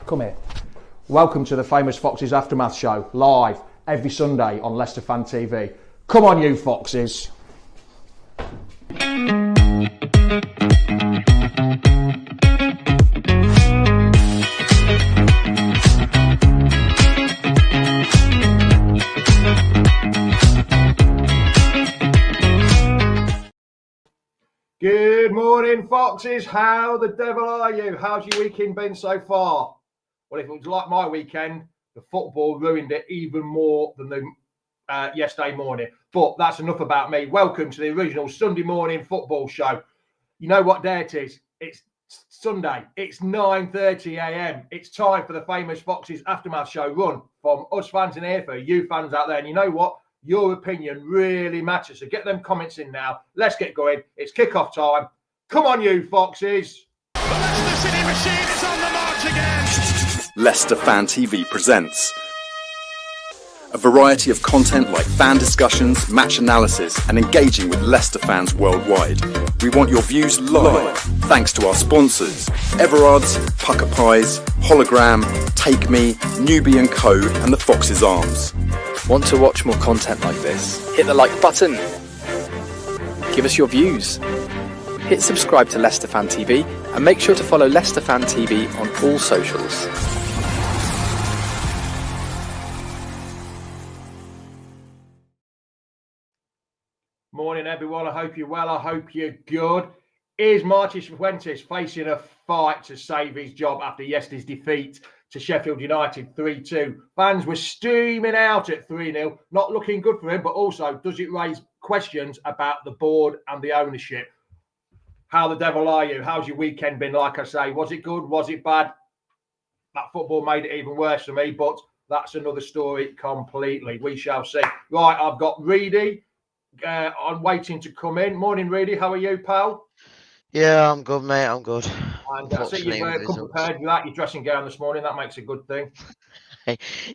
Come here. Welcome to the Famous Foxes Aftermath Show, live every Sunday on Leicester Fan TV. Come on, you Foxes. Good morning, Foxes. How the devil are you? How's your weekend been so far? Well, if it was like my weekend, the football ruined it even more than the yesterday morning. But that's enough about me. Welcome to the original Sunday morning football show. You know what day it is? It's Sunday. It's 9:30 a.m. It's time for the Famous Foxes Aftermath Show, run from us fans in here for you fans out there. And you know what? Your opinion really matters. So get them comments in now. Let's get going. It's kickoff time. Come on, you Foxes. The Leicester City machine is on the march again. Leicester Fan TV presents a variety of content like fan discussions, match analysis, and engaging with Leicester fans worldwide. We want your views live, thanks to our sponsors, Everard's, Pucker Pies, Hologram, Take Me, Newbie & Co, and the Foxes Arms. Want to watch more content like this? Hit the like button. Give us your views. Hit subscribe to Leicester Fan TV and make sure to follow Leicester Fan TV on all socials. Morning, everyone. I hope you're well. I hope you're good. Is Marchis Fuentes facing a fight to save his job after yesterday's defeat to Sheffield United 3-2? Fans were steaming out at 3-0. Not looking good for him, but also does it raise questions about the board and the ownership? How the devil are you? How's your weekend been? Like I say, was it good? Was it bad? That football made it even worse for me, but that's another story completely. We shall see. Right, I've got Reedy. I'm waiting to come in. Morning, Reedy. How are you, pal? Yeah, I'm good, mate. I'm good. And I see you've come prepared with that. Your dressing gown this morning. That makes a good thing.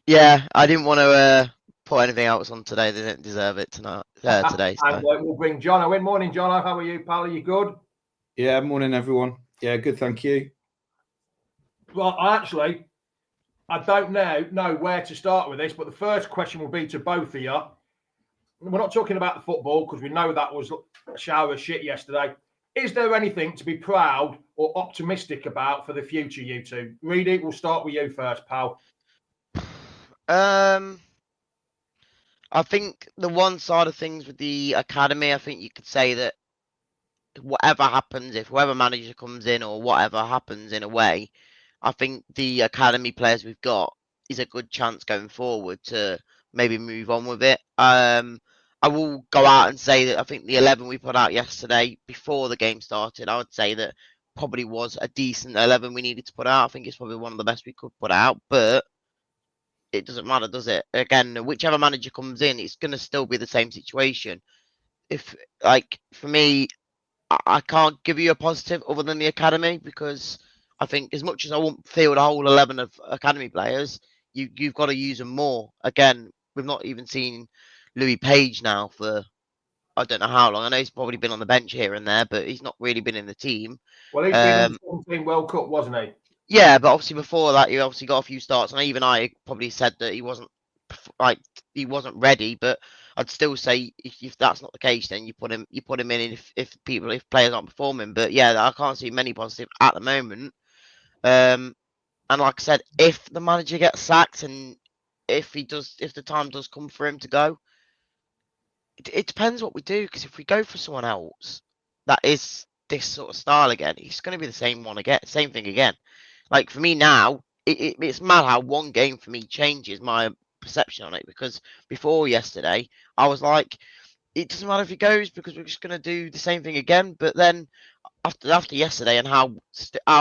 Yeah, I didn't want to put anything else on today. They didn't deserve it tonight. Today. So. And we'll bring Jono in. Morning, Jono. How are you, pal? Are you good? Yeah, morning, everyone. Yeah, good, thank you. Well, actually, I don't know where to start with this, but the first question will be to both of you. We're not talking about the football because we know that was a shower of shit yesterday. Is there anything to be proud or optimistic about for the future, you two? Reedy, we'll start with you first, pal. I think the one side of things with the academy, I think you could say that whatever happens, if whoever manager comes in or whatever happens in a way, I think the academy players we've got is a good chance going forward to maybe move on with it. I will go out and say that I think the 11 we put out yesterday before the game started, I would say that probably was a decent 11 we needed to put out. I think it's probably one of the best we could put out, but it doesn't matter, does it? Again, whichever manager comes in, it's going to still be the same situation. If, like, for me, I can't give you a positive other than the academy because I think as much as I won't field a whole 11 of academy players, you've got to use them more. Again, we've not even seen Louis Page now for I don't know how long. I know he's probably been on the bench here and there, but he's not really been in the team. Well, he's been in the 17 World Cup, wasn't he? Yeah, but obviously before that, he obviously got a few starts, and even I probably said that he wasn't ready. But I'd still say if that's not the case, then you put him in if players aren't performing. But yeah, I can't see many positive at the moment. And like I said, if the manager gets sacked and if the time does come for him to go, it depends what we do. Because if we go for someone else that is this sort of style again, it's going to be the same thing again. Like for me now, it's mad how one game for me changes my perception on it. Because before yesterday, I was like, it doesn't matter if he goes because we're just going to do the same thing again. But then after yesterday and how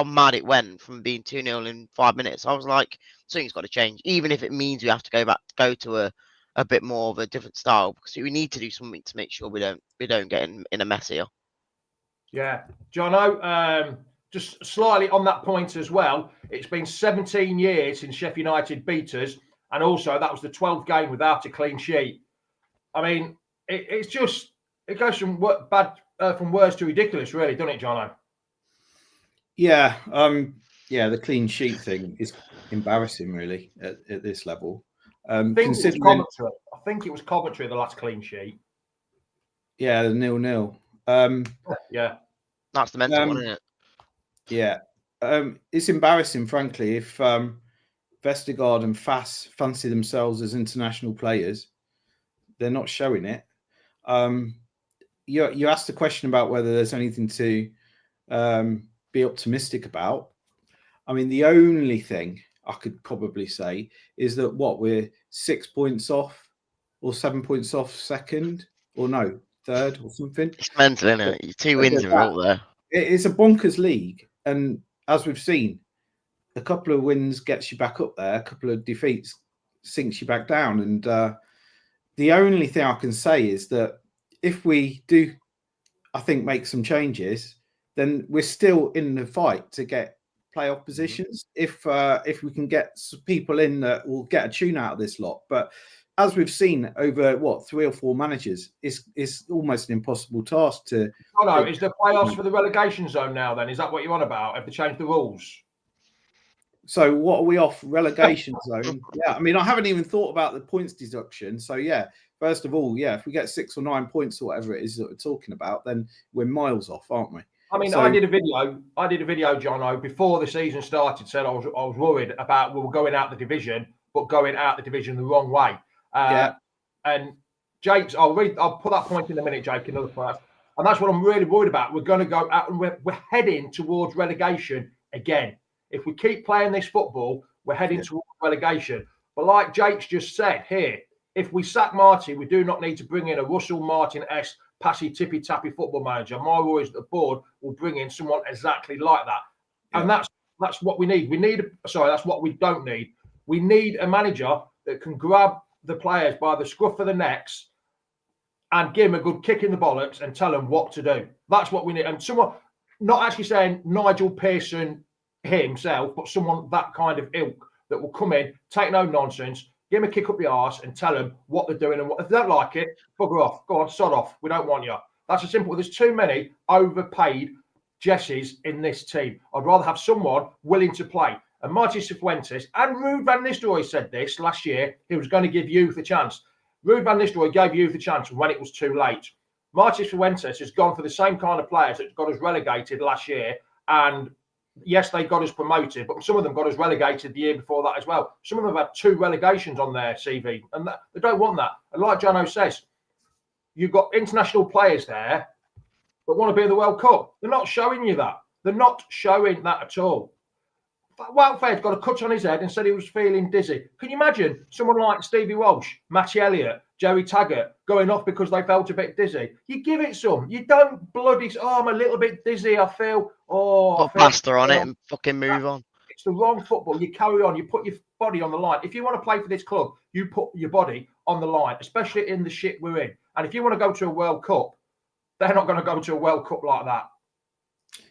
mad it went from being 2-0 in 5 minutes, I was like, something's got to change, even if it means we have to go to a bit more of a different style, because we need to do something to make sure we don't get in a mess here. Yeah, Jono, just slightly on that point as well. It's been 17 years since Sheffield United beat us, and also that was the 12th game without a clean sheet. I mean, it goes from worse to ridiculous, really, doesn't it, Jono? Yeah, the clean sheet thing is embarrassing, really, at this level. I think it was Coventry. I think it was Coventry, the last clean sheet. Yeah, the 0-0. Yeah. That's the mental one, isn't it? Yeah. It's embarrassing, frankly, if Vestergaard and Fass fancy themselves as international players. They're not showing it. You asked the question about whether there's anything to be optimistic about. I mean, the only thing I could probably say is that we're 6 points off or 7 points off second, or no, third or something. It's mental, isn't it? You're 2 wins in a row there. It's a bonkers league. And as we've seen, a couple of wins gets you back up there, a couple of defeats sinks you back down. And the only thing I can say is that if we do, I think, make some changes, then we're still in the fight to get playoff positions. If we can get people in that will get a tune out of this lot. But as we've seen over 3 or 4 managers, it's almost an impossible task to. Oh no, is the playoffs for the relegation zone now? Then is that what you're on about? Have they changed the rules? So what are we off relegation zone? Yeah, I mean, I haven't even thought about the points deduction. So yeah, first of all, if we get 6 or 9 points or whatever it is that we're talking about, then we're miles off, aren't we? I mean, I did a video, John, before the season started. Said I was worried about we were going out the division, but going out the division the wrong way. And Jake's, I'll put that point in a minute, Jake, another part. And that's what I'm really worried about. We're going to go out and we're heading towards relegation again. If we keep playing this football, we're heading towards relegation. But like Jake's just said here, if we sack Martin, we do not need to bring in a Russell Martin-esque passy, tippy-tappy football manager. My worry is that the board will bring in someone exactly like that. Yeah. And that's what we need. That's what we don't need. We need a manager that can grab the players by the scruff of the necks and give them a good kick in the bollocks and tell them what to do. That's what we need. And someone, not actually saying Nigel Pearson himself, but someone that kind of ilk that will come in, take no nonsense, give them a kick up the arse and tell them what they're doing. And if they don't like it, bugger off. Go on, sod off. We don't want you. That's as simple. There's too many overpaid Jesses in this team. I'd rather have someone willing to play. And Martin Cifuentes and Ruud van Nistelrooy said this last year. He was going to give youth a chance. Ruud van Nistelrooy gave youth a chance when it was too late. Martin Cifuentes has gone for the same kind of players that got us relegated last year. And yes, they got us promoted, but some of them got us relegated the year before that as well. Some of them have had 2 relegations on their CV, and they don't want that. And like Jono says, you've got international players there that want to be in the World Cup. They're not showing you that. They're not showing that at all. Wildfield's got a cut on his head and said he was feeling dizzy. Can you imagine someone like Stevie Walsh, Matty Elliott, Jerry Taggart going off because they felt a bit dizzy? You give it some. You don't bloody, I'm a little bit dizzy, I feel. Put plaster on it and fucking move on. It's the wrong football. You carry on. You put your body on the line. If you want to play for this club, you put your body on the line, especially in the shit we're in. And if you want to go to a World Cup, they're not going to go to a World Cup like that.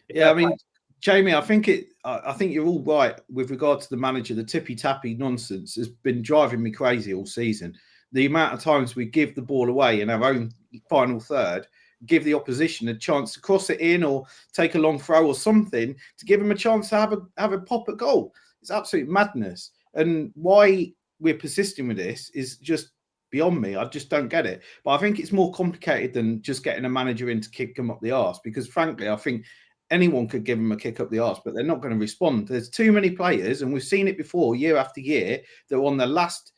Yeah, I mean, Jamie, I think you're all right with regard to the manager. The tippy-tappy nonsense has been driving me crazy all season. The amount of times we give the ball away in our own final third, give the opposition a chance to cross it in or take a long throw or something to give them a chance to have a pop at goal. It's absolute madness. And why we're persisting with this is just beyond me. I just don't get it. But I think it's more complicated than just getting a manager in to kick them up the arse, because frankly, I think anyone could give them a kick up the arse, but they're not going to respond. There's too many players, and we've seen it before, year after year, that are on the last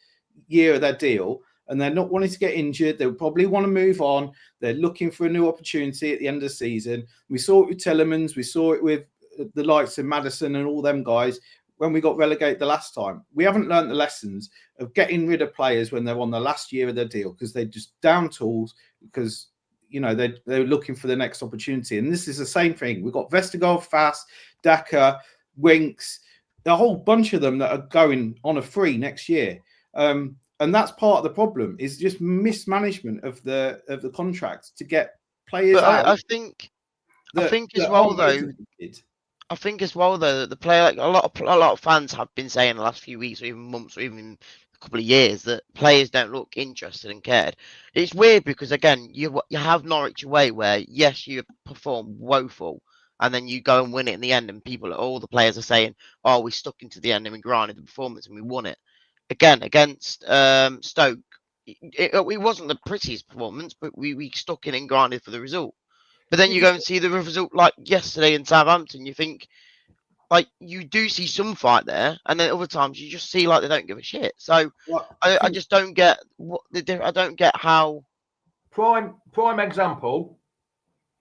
year of their deal, and they're not wanting to get injured. They'll probably want to move on. They're looking for a new opportunity at the end of the season. We saw it with Tillemans. We saw it with the likes of Maddison and all them guys when we got relegated the last time. We haven't learned the lessons of getting rid of players when they're on the last year of their deal, because they're just down tools, because they're looking for the next opportunity. And this is the same thing. We've got Vestergaard, Fass, Daka, Winks, a whole bunch of them that are going on a free next year. And that's part of the problem, is just mismanagement of the contracts to get players out. I think as well though that the player, like a lot of fans have been saying the last few weeks or even months or even couple of years, that players don't look interested and cared. It's weird because again, you have Norwich away where yes, you perform woeful and then you go and win it in the end, and all the players are saying, "Oh, we stuck into the end and we grinded the performance and we won it." Again against Stoke, it wasn't the prettiest performance, but we stuck in and grinded for the result. But then you go and see the result like yesterday in Southampton, you think, like, you do see some fight there, and then other times you just see like they don't give a shit. So I just don't get I don't get how. Prime example.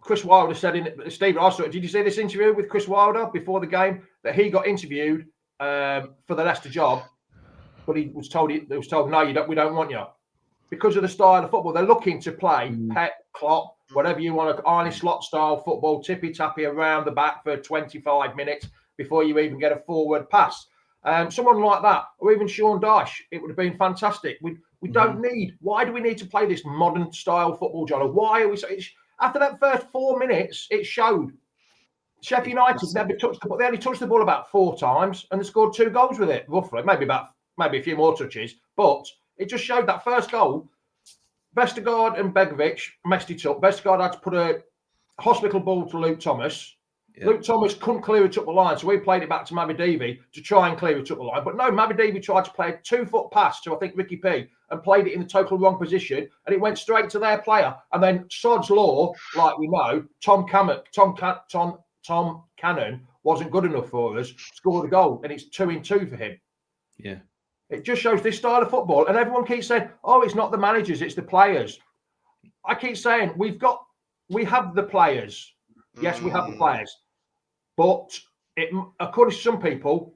Chris Wilder said in Steve. Did you see this interview with Chris Wilder before the game that he got interviewed for the Leicester job, but he was told no, we don't want you because of the style of football they're looking to play. Pep, Klopp, whatever you want to, Arne Slot style football, tippy tappy around the back for 25 minutes before you even get a forward pass. Someone like that, or even Sean Dyche, it would have been fantastic. We don't need. Why do we need to play this modern style football, John? Or why are we? After that first 4 minutes, it showed. Sheffield United never touched the ball. They only touched the ball about 4 times, and they scored 2 goals with it, roughly. Maybe a few more touches, but it just showed that first goal. Vestergaard and Begovic messed it up. Vestergaard had to put a hospital ball to Luke Thomas. Yeah. Luke Thomas couldn't clear it up the line, so we played it back to Mabadivi to try and clear it up the line. But no, Mabadivi tried to play a 2-foot pass to, I think, Ricky P, and played it in the total wrong position, and it went straight to their player. And then Sod's Law, like we know, Tom Cannon wasn't good enough for us, scored a goal, and it's 2-2 for him. Yeah. It just shows this style of football. And everyone keeps saying, oh, it's not the managers, it's the players. I keep saying, we have the players. Yes, we have the players. But according to some people,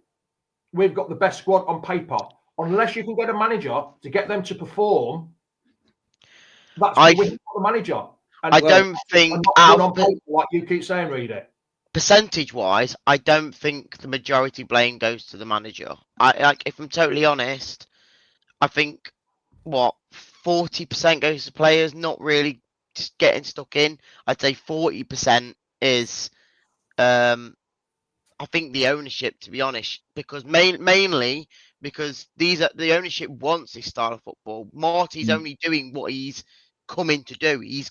we've got the best squad on paper. Unless you can get a manager to get them to perform, that's the manager. And I don't think on paper, like you keep saying, read it. Percentage-wise, I don't think the majority blame goes to the manager. If I'm totally honest, I think 40% goes to players, not really just getting stuck in. I'd say 40% is, I think, the ownership, to be honest, because mainly because the ownership wants this style of football. Marty's only doing what he's come in to do. He's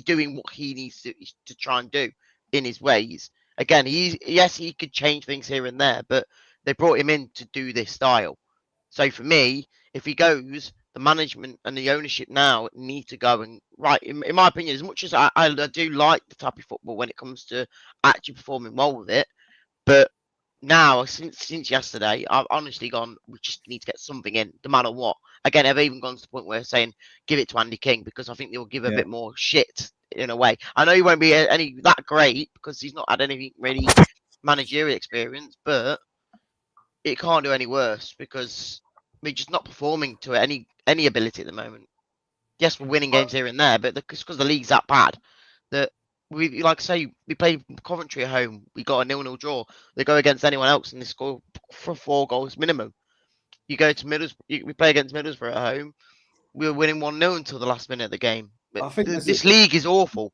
doing what he needs to try and do in his ways. Again, he could change things here and there, but they brought him in to do this style. So for me, if he goes, the management and the ownership now need to go and, right, in my opinion, as much as I do like the type of football when it comes to actually performing well with it, but now, since yesterday, I've honestly gone, we just need to get something in, no matter what. Again, I've even gone to the point where saying, give it to Andy King, because I think they'll give a bit more shit in a way. I know he won't be any that great because he's not had anything really managerial experience, but it can't do any worse because we're just not performing to any ability at the moment. Yes, we're winning games here and there, but it's because the league's that bad that we, like I say, we played Coventry at home. We got a 0-0 draw. They go against anyone else and they score for 4 goals minimum. You go to Middlesbrough. We play against Middlesbrough at home. We were winning 1-0 until the last minute of the game. I think this league is awful.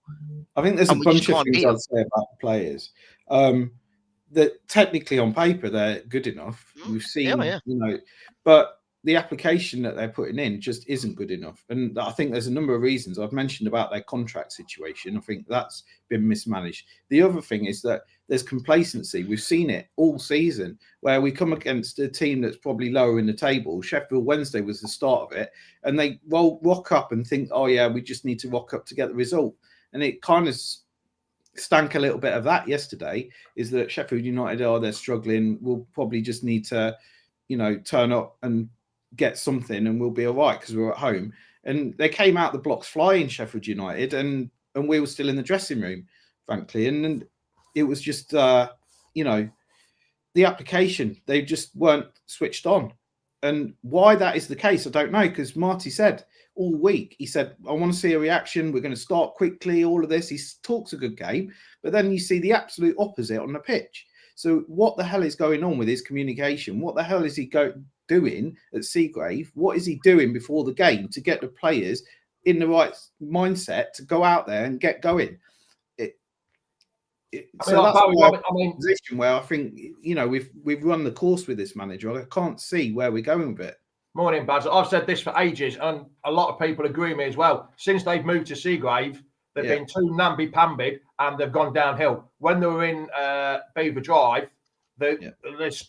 I think there's a bunch of things I'd say about the players. That technically on paper they're good enough. We've seen, but the application that they're putting in just isn't good enough. And I think there's a number of reasons. I've mentioned about their contract situation. I think that's been mismanaged. The other thing is that there's complacency. We've seen it all season where we come against a team that's probably lower in the table. Sheffield Wednesday was the start of it. And they rock up and think, oh, yeah, we just need to rock up to get the result. And it kind of stank a little bit of that yesterday, is that Sheffield United, they're struggling. We'll probably just need to, turn up and get something and we'll be all right because we're at home. And they came out the blocks flying, Sheffield United, and we were still in the dressing room, frankly. And it was just, the application, they just weren't switched on. And why that is the case, I don't know, because Marty said all week, he said, I want to see a reaction. We're going to start quickly, all of this. He talks a good game, but then you see the absolute opposite on the pitch. So what the hell is going on with his communication? What the hell is he doing at Seagrave? What is he doing before the game to get the players in the right mindset to go out there and get going? So that's a position where I think, we've run the course with this manager. I can't see where we're going with it. Morning, Baz. I've said this for ages, and a lot of people agree with me as well. Since they've moved to Seagrave, they've been too namby-pambied, and they've gone downhill. When they were in Beaver Drive, they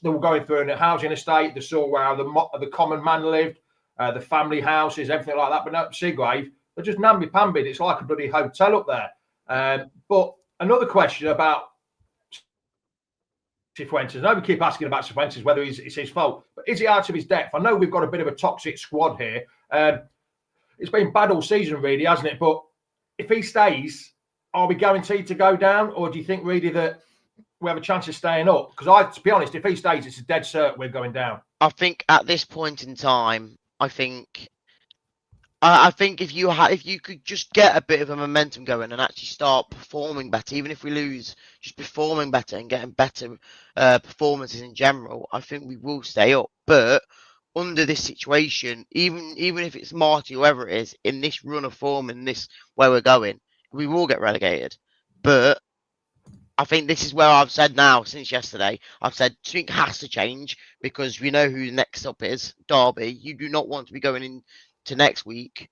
were going through a housing estate. They saw where the common man lived, the family houses, everything like that. But no, Seagrave, they're just namby-pambied. It's like a bloody hotel up there. But another question about Cifuentes. I know we keep asking about Cifuentes, whether it's his fault, but is he out of his depth? I know we've got a bit of a toxic squad here. It's been bad all season, really, hasn't it? But if he stays, are we guaranteed to go down, or do you think really that we have a chance of staying up? Because to be honest, if he stays, it's a dead cert we're going down. I think at this point in time, I think if you could just get a bit of a momentum going and actually start performing better, even if we lose, just performing better and getting better performances in general, I think we will stay up. But under this situation, even if it's Marty, whoever it is, in this run of form, in this where we're going, we will get relegated. But I think this is where I've said now since yesterday, I've said something has to change because we know who next up is, Derby. You do not want to be going into next week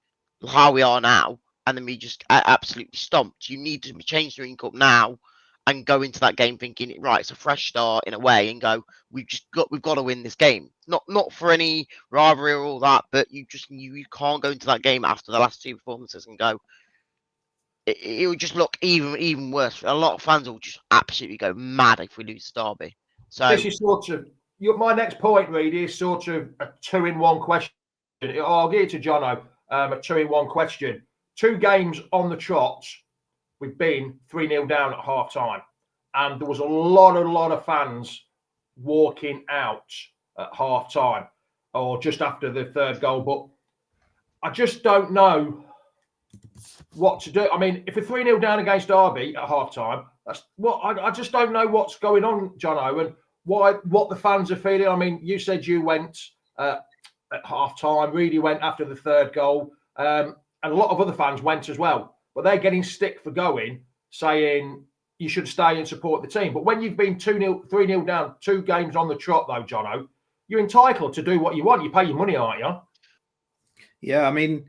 how we are now and then we just absolutely stomped. You need to change the Green Cup now and go into that game thinking, right, it's a fresh start in a way, and go, we've got to win this game. Not for any rivalry or all that, but you can't go into that game after the last two performances and go, it would just look even worse. A lot of fans will just absolutely go mad if we lose Derby. So this is sort of my next point, really, is sort of a 2-in-1 question. I'll give it to Jono. A 2-in-1 question. 2 games on the trot, we've been 3-0 down at half time, and there was a lot of fans walking out at half time or just after the third goal. But I just don't know what to do. I mean, if we're 3-0 down against Derby at half time, I just don't know what's going on, Jono, and what the fans are feeling. I mean, you said you went at half time, really went after the third goal, and a lot of other fans went as well, but they're getting stick for going, saying you should stay and support the team. But when you've been 2-0, 3-0 down, 2 games on the trot, though, Jono, you're entitled to do what you want. You pay your money, aren't you? Yeah, I mean,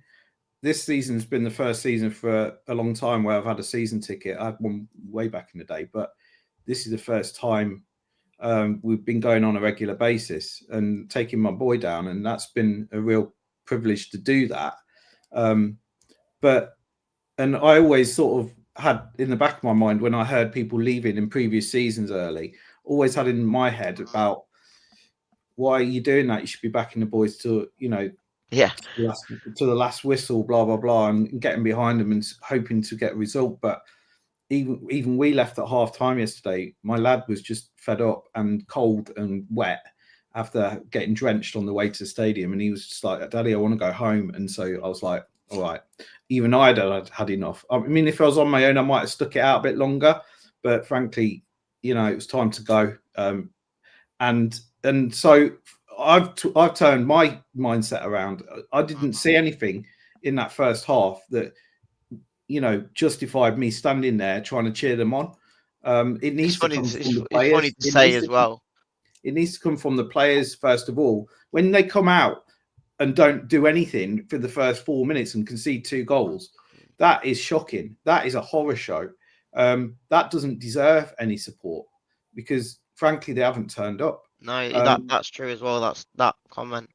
this season's been the first season for a long time where I've had a season ticket. I had one way back in the day, but this is the first time we've been going on a regular basis and taking my boy down, and that's been a real privilege to do that. And I always sort of had in the back of my mind when I heard people leaving in previous seasons early, always had in my head about why are you doing that? You should be backing the boys to, to the last whistle, blah, blah, blah, and getting behind them and hoping to get a result. But even we left at half time yesterday. My lad was just fed up and cold and wet after getting drenched on the way to the stadium. And he was just like, Daddy, I want to go home. And so I was like, all right. Even I'd had enough. I mean, if I was on my own, I might have stuck it out a bit longer. But frankly, it was time to go. And so I've turned my mindset around. I didn't see anything in that first half that justified me standing there trying to cheer them on. It needs to come from the players. It's funny to say as well. It needs to come from the players first of all. When they come out and don't do anything for the first 4 minutes and concede 2 goals, that is shocking. That is a horror show. That doesn't deserve any support because, frankly, they haven't turned up. No, that's true as well. That's that comment.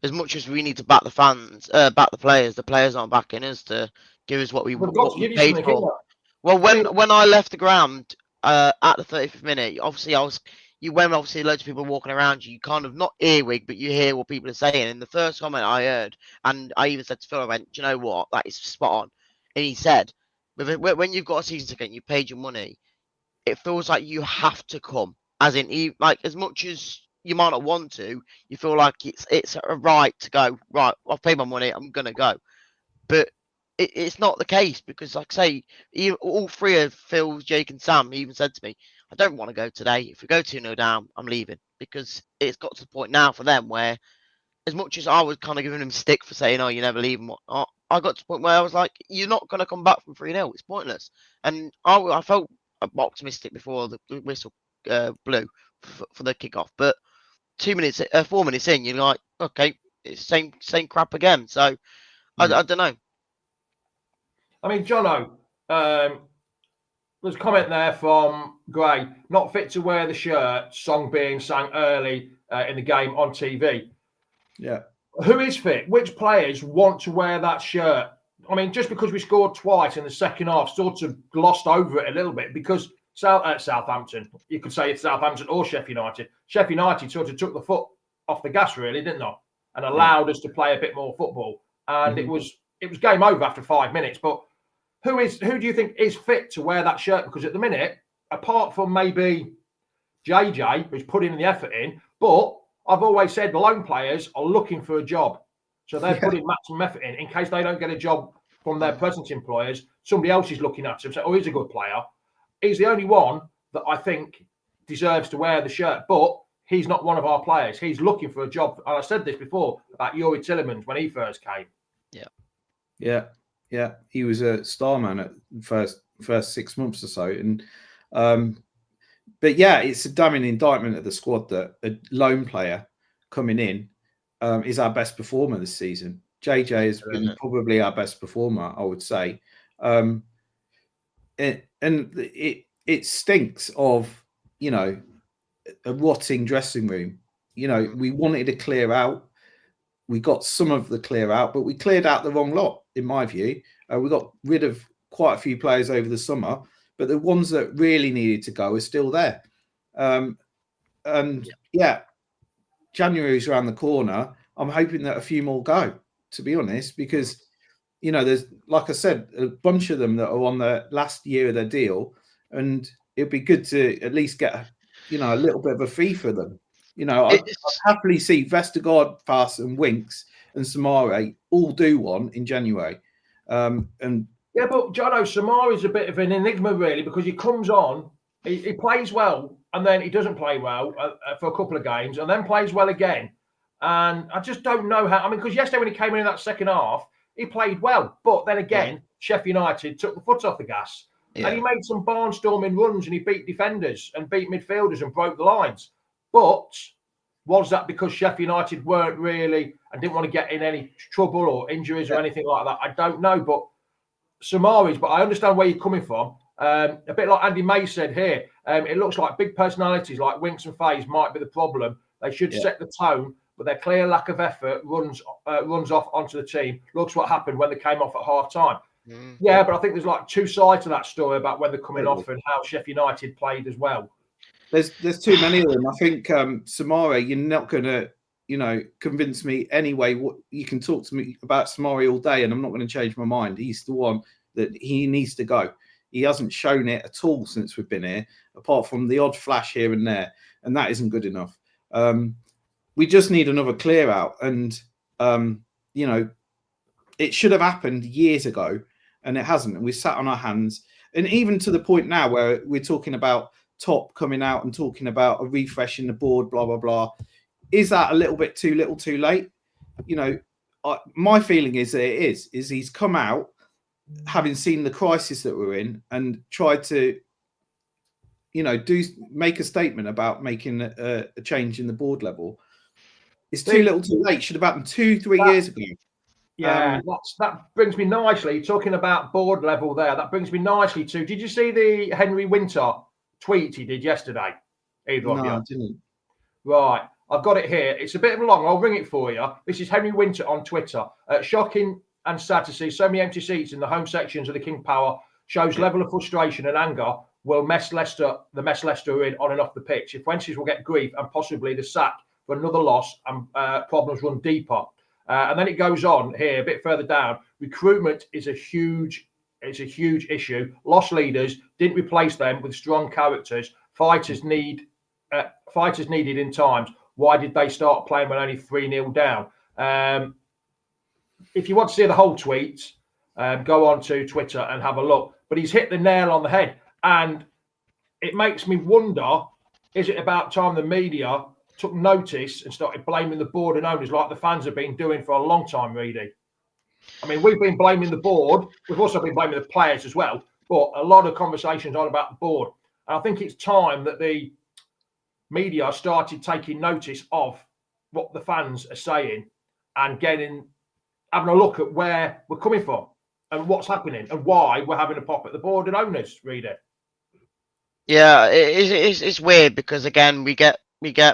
As much as we need to back the fans, back the players aren't backing us to give us what we paid for. Well, when I left the ground at the 35th minute, obviously obviously loads of people walking around you kind of not earwig, but you hear what people are saying. And the first comment I heard, and I even said to Phil, I went, do you know what? That is spot on. And he said, when you've got a season ticket and you paid your money, it feels like you have to come. As in, like, as much as you might not want to, you feel like it's a right to go, right, I've paid my money, I'm going to go. But it's not the case because, like I say, all 3 of Phil, Jake and Sam even said to me, I don't want to go today. If we go 2-0 down, I'm leaving. Because it's got to the point now for them where, as much as I was kind of giving them stick for saying, oh, you never leave and whatnot, I got to the point where I was like, you're not going to come back from 3-0. It's pointless. And I felt optimistic before the whistle blew for the kickoff. But 4 minutes in, you're like, okay, it's same crap again. So I don't know. I mean, Jono, There's a comment there from Gray. Not fit to wear the shirt. Song being sang early in the game on TV. Yeah. Who is fit? Which players want to wear that shirt? I mean, just because we scored twice in the second half, sort of glossed over it a little bit because Southampton, you could say it's Southampton or Sheffield United. Sheffield United sort of took the foot off the gas, really, didn't they? And allowed us to play a bit more football. And it was game over after 5 minutes. But who do you think is fit to wear that shirt? Because at the minute, apart from maybe JJ, who's putting the effort in, but I've always said the loan players are looking for a job. So they're putting maximum effort in case they don't get a job from their present employers. Somebody else is looking at him and say, oh, he's a good player. He's the only one that I think deserves to wear the shirt, but he's not one of our players. He's looking for a job. And I said this before about Yuri Tillemans when he first came. Yeah. He was a star man at first 6 months or so. And but yeah, it's a damning indictment of the squad that a loan player coming in is our best performer this season. JJ has been probably our best performer, I would say. It stinks of, a rotting dressing room. We wanted to clear out. We got some of the clear out, but we cleared out the wrong lot, in my view. We got rid of quite a few players over the summer, but the ones that really needed to go are still there. January's around the corner. I'm hoping that a few more go, to be honest, because, there's, like I said, a bunch of them that are on the last year of their deal, and it'd be good to at least get, a little bit of a fee for them. I'd happily see Vestergaard, Fass and Winks and Samare all do one in January. Yeah, but Jono, Samare is a bit of an enigma, really, because he comes on, he plays well, and then he doesn't play well for a couple of games, and then plays well again. And I just don't know how. I mean, because yesterday when he came in that second half, he played well. But then again, Sheffield United took the foot off the gas. Yeah. And he made some barnstorming runs and he beat defenders and beat midfielders and broke the lines. But was that because Sheffield United weren't really and didn't want to get in any trouble or injuries or anything like that? I don't know. But Samaris, but I understand where you're coming from. A bit like Andy May said here, it looks like big personalities like Winks and Faze might be the problem. They should set the tone, but their clear lack of effort runs off onto the team. Looks what happened when they came off at half time. Yeah, but I think there's like two sides to that story about when they're coming off and how Sheffield United played as well. There's too many of them. I think Samare, you're not going to, convince me anyway. What you can talk to me about Samare all day, and I'm not going to change my mind. He's the one that he needs to go. He hasn't shown it at all since we've been here, apart from the odd flash here and there, and that isn't good enough. We just need another clear out, and it should have happened years ago, and it hasn't. And we sat on our hands, and even to the point now where we're talking about Top coming out and talking about a refresh in the board, blah blah blah. Is that a little bit too little, too late? My feeling is that it is he's come out having seen the crisis that we're in and tried to, make a statement about making a change in the board level. It's too little, too late. Should have happened 2-3 years ago. Yeah, that brings me nicely, talking about board level there, that brings me nicely to, did you see the Henry Winter tweet he did yesterday? Either of you? I didn't. Right, I've got it here. It's a bit long. I'll ring it for you. This is Henry Winter on Twitter. Shocking and sad to see so many empty seats in the home sections of the King Power. Shows level of frustration and anger will mess Leicester are in on and off the pitch. If Wences will get grief and possibly the sack for another loss and problems run deeper. And then it goes on here a bit further down. Recruitment is a huge issue. Lost leaders, didn't replace them with strong characters. Fighters needed in times. Why did they start playing when only 3-0 down? If you want to see the whole tweet, go on to Twitter and have a look. But he's hit the nail on the head. And it makes me wonder, is it about time the media took notice and started blaming the board and owners like the fans have been doing for a long time, Reedy? I mean, we've been blaming the board. We've also been blaming the players as well. But a lot of conversations on about the board. And I think it's time that the media started taking notice of what the fans are saying and having a look at where we're coming from and what's happening and why we're having a pop at the board and owners, Reedy. Yeah, it's weird because again we get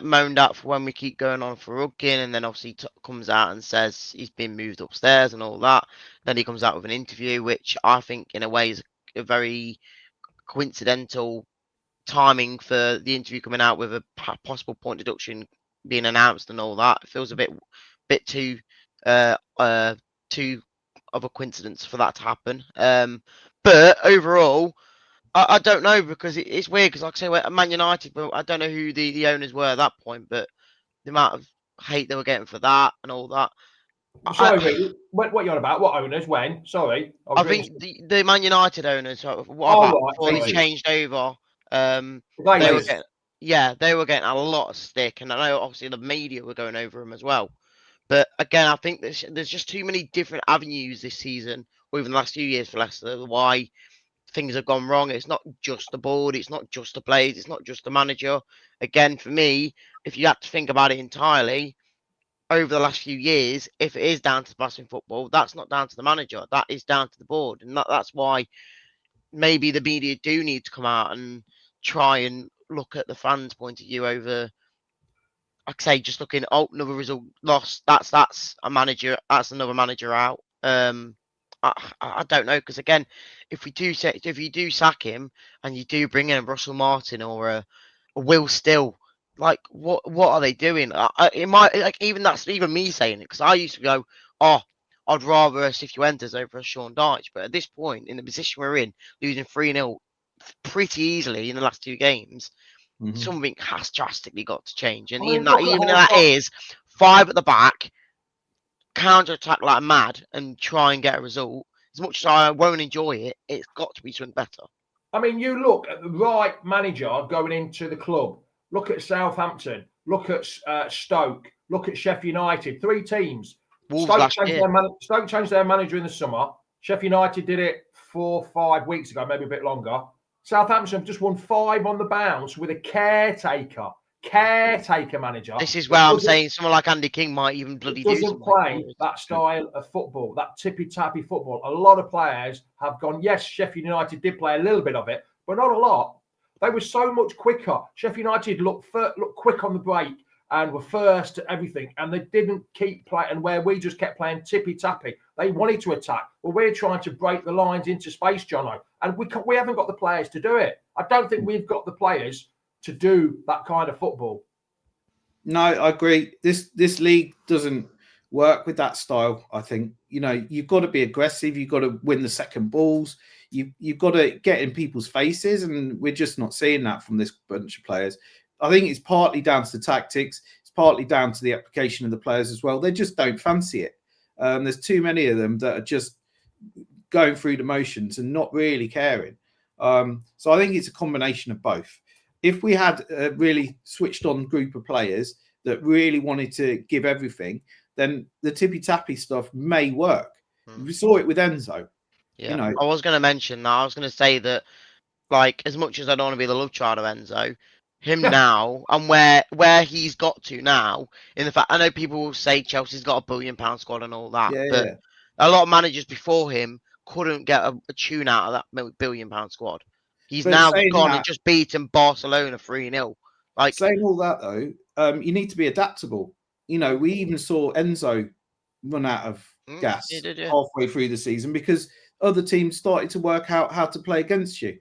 moaned at for when we keep going on for rugging, and then obviously comes out and says he's been moved upstairs and all that. Then he comes out with an interview, which I think in a way is a very coincidental timing for the interview coming out with a possible point deduction being announced and all that. It feels a bit too uh too of a coincidence for that to happen. But overall, I don't know because it's weird because like I say we're at Man United, but I don't know who the owners were at that point, but the amount of hate they were getting for that and all that. Sorry, Rick, what you're on about? What owners? When? Sorry, I think the Man United owners, what Oh, about right, before they sorry. changed over, they were Glazers. they were getting a lot of stick, and I know obviously the media were going over them as well. But again, I think there's just too many different avenues this season, or even the last few years for Leicester, why things have gone wrong. It's not just the board, it's not just the players, it's not just the manager. Again, for me, if you had to think about it entirely, over the last few years, if it is down to passing football, that's not down to the manager. That is down to the board, and that's why maybe the media do need to come out and try and look at the fans' point of view over. Like I say, just looking. Oh, another result lost. That's a manager. That's another manager out. I don't know because again, if you do sack him and you do bring in a Russell Martin or a Will Still, like what are they doing? It might like even me saying it because I used to go, oh, I'd rather a Cifuentes over a Sean Dyche, but at this point in the position we're in, losing 3-0 pretty easily in the last two games, something has drastically got to change, and I mean, even that is 5 at the back, counter attack like mad, and try and get a result. As much as I won't enjoy it, it's got to be something better. I mean, you look at the right manager going into the club. Look at Southampton. Look at Stoke. Look at Sheffield United. 3 teams. Stoke changed their manager in the summer. Sheffield United did it 4 or 5 weeks ago, maybe a bit longer. Southampton have just won 5 on the bounce with a caretaker manager. This is where I'm saying someone like Andy King might even bloody do something. Doesn't play that style of football, that tippy-tappy football. A lot of players have gone, yes, Sheffield United did play a little bit of it, but not a lot. They were so much quicker. Sheffield United looked quick on the break and were first to everything, and they didn't keep playing. And where we just kept playing tippy-tappy, they wanted to attack. Well, we're trying to break the lines into space, Jono, and we haven't got the players to do it. I don't think we've got the players to do that kind of football. No, I agree. This league doesn't work with that style. I think you've got to be aggressive. You've got to win the second balls. You've got to get in people's faces, and we're just not seeing that from this bunch of players. I think it's partly down to the tactics. It's partly down to the application of the players as well. They just don't fancy it. There's too many of them that are just going through the motions and not really caring. So I think it's a combination of both. If we had a really switched on group of players that really wanted to give everything, then the tippy-tappy stuff may work. We saw it with Enzo. Yeah, I was going to mention that. I was going to say that, like, as much as I don't want to be the love child of Enzo, him now and where he's got to now, in the fact, I know people will say Chelsea's got £1 billion squad and all that, but a lot of managers before him couldn't get a tune out of that £1 billion squad. He's now gone and just beaten Barcelona 3-0. Like saying all that though, you need to be adaptable. We even saw Enzo run out of gas halfway through the season because other teams started to work out how to play against you.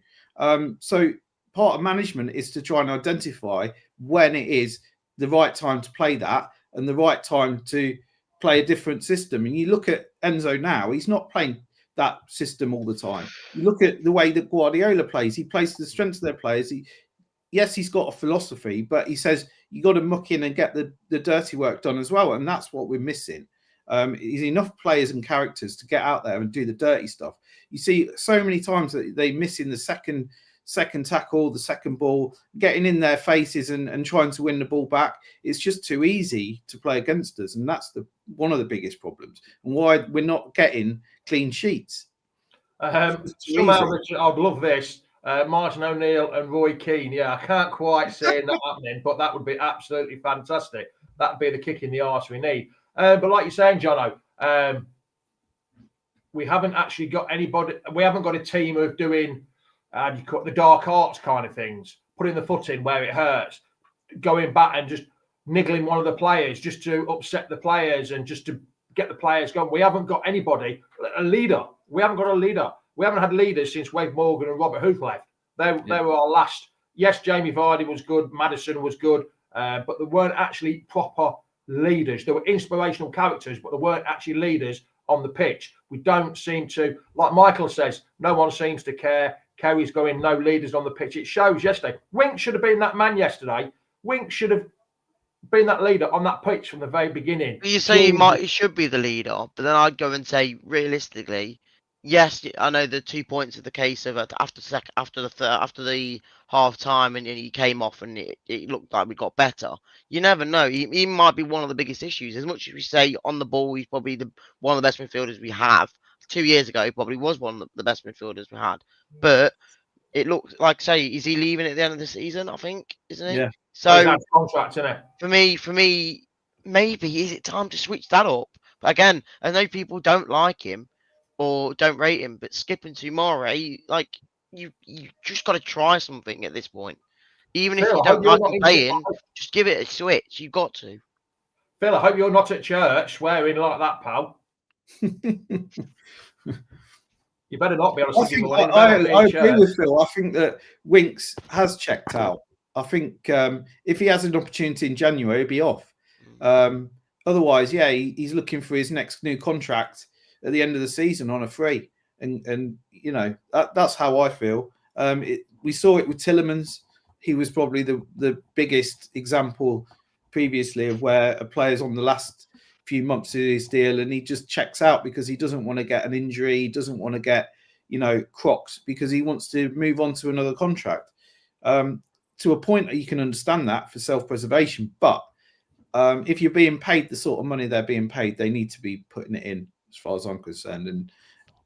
So part of management is to try and identify when it is the right time to play that and the right time to play a different system. And you look at Enzo now, he's not playing that system all the time. You look at the way that Guardiola plays. He plays to the strengths of their players. He's got a philosophy, but he says you got to muck in and get the dirty work done as well. And that's what we're missing. Is enough players and characters to get out there and do the dirty stuff. You see so many times that they miss in the second tackle, the second ball, getting in their faces and trying to win the ball back. It's just too easy to play against us. And that's one of the biggest problems and why we're not getting clean sheets. Somehow, Richard, I'd love this. Martin O'Neill and Roy Keane. Yeah, I can't quite see that happening, but that would be absolutely fantastic. That'd be the kick in the arse we need. But like you're saying, Jono, we haven't actually got anybody. We haven't got a team of doing and you cut the dark arts kind of things, putting the foot in where it hurts, going back and just niggling one of the players just to upset the players and just to get the players going. We haven't got anybody, a leader. We haven't got a leader. We haven't had leaders since Wade Morgan and Robert Huth left. They were our last. Yes, Jamie Vardy was good. Maddison was good. But they weren't actually proper leaders. They were inspirational characters, but they weren't actually leaders on the pitch. We don't seem to, like Michael says, no one seems to care. Kerry's going, no leaders on the pitch. It shows yesterday. Winks should have been that man yesterday. Winks should have been that leader on that pitch from the very beginning. You say he should be the leader, but then I'd go and say, realistically, yes, I know the 2 points of the case of after the half time and he came off and it looked like we got better. You never know. He might be one of the biggest issues. As much as we say on the ball, he's probably one of the best midfielders we have. 2 years ago, he probably was one of the best midfielders we had. But it looks like, say, is he leaving at the end of the season? I think, isn't he? Yeah. So contract, isn't it? For me, maybe is it time to switch that up? But again, I know people don't like him or don't rate him, but skipping Tomori, like you just got to try something at this point. Even if you don't like him playing, just give it a switch. You've got to. Phil, I hope you're not at church swearing like that, pal. You better not be able to. I agree with Phil. I think that Winks has checked out. I think if he has an opportunity in January, he'll be off. Otherwise, yeah, he's looking for his next new contract at the end of the season on a free. And you know, that's how I feel. We saw it with Tillemans. He was probably the biggest example previously of where a player's on the last few months of his deal and he just checks out because he doesn't want to get an injury. He doesn't want to get, crocs because he wants to move on to another contract. To a point, you can understand that for self-preservation. But if you're being paid the sort of money they're being paid, they need to be putting it in, as far as I'm concerned. And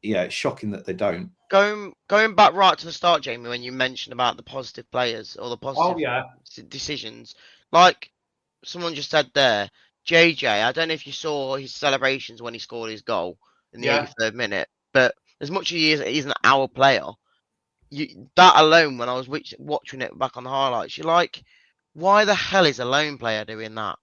yeah, it's shocking that they don't. Going back right to the start, Jamie, when you mentioned about the positive players or the positive decisions, like someone just said there, JJ, I don't know if you saw his celebrations when he scored his goal in the 83rd minute, but as much as he's an hour player, that alone, when I was watching it back on the highlights, you're like, why the hell is a lone player doing that?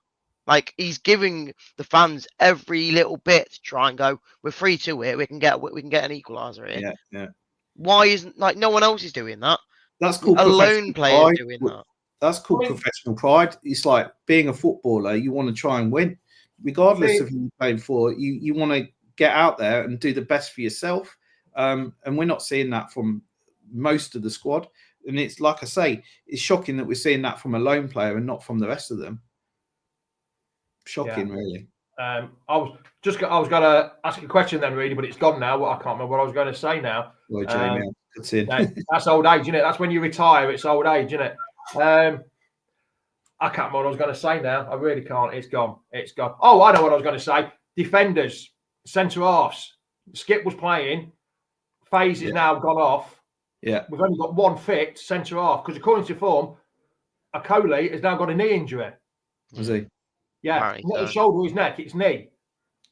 Like, he's giving the fans every little bit to try and go, we're 3-2 here, we can get an equaliser here. Yeah. Why isn't, no one else is doing that? That's called a lone player doing that. That's called professional pride. It's like being a footballer, you want to try and win. Regardless of who you're playing for, you want to get out there and do the best for yourself. And we're not seeing that from most of the squad. And it's like I say, it's shocking that we're seeing that from a lone player and not from the rest of them. Shocking, really. I was going to ask a question then, really, but it's gone now. I can't remember what I was going to say now. Well, Jamie, that's old age, isn't it? That's when you retire. It's old age, isn't it? I can't remember what I was going to say now. I really can't. It's gone. Oh, I know what I was going to say. Defenders, centre halves. Skip was playing. Faze is now gone off. Yeah, we've only got one fit centre half because according to form, Akoli has now got a knee injury. Was he? Yeah, not his shoulder, his neck. It's knee.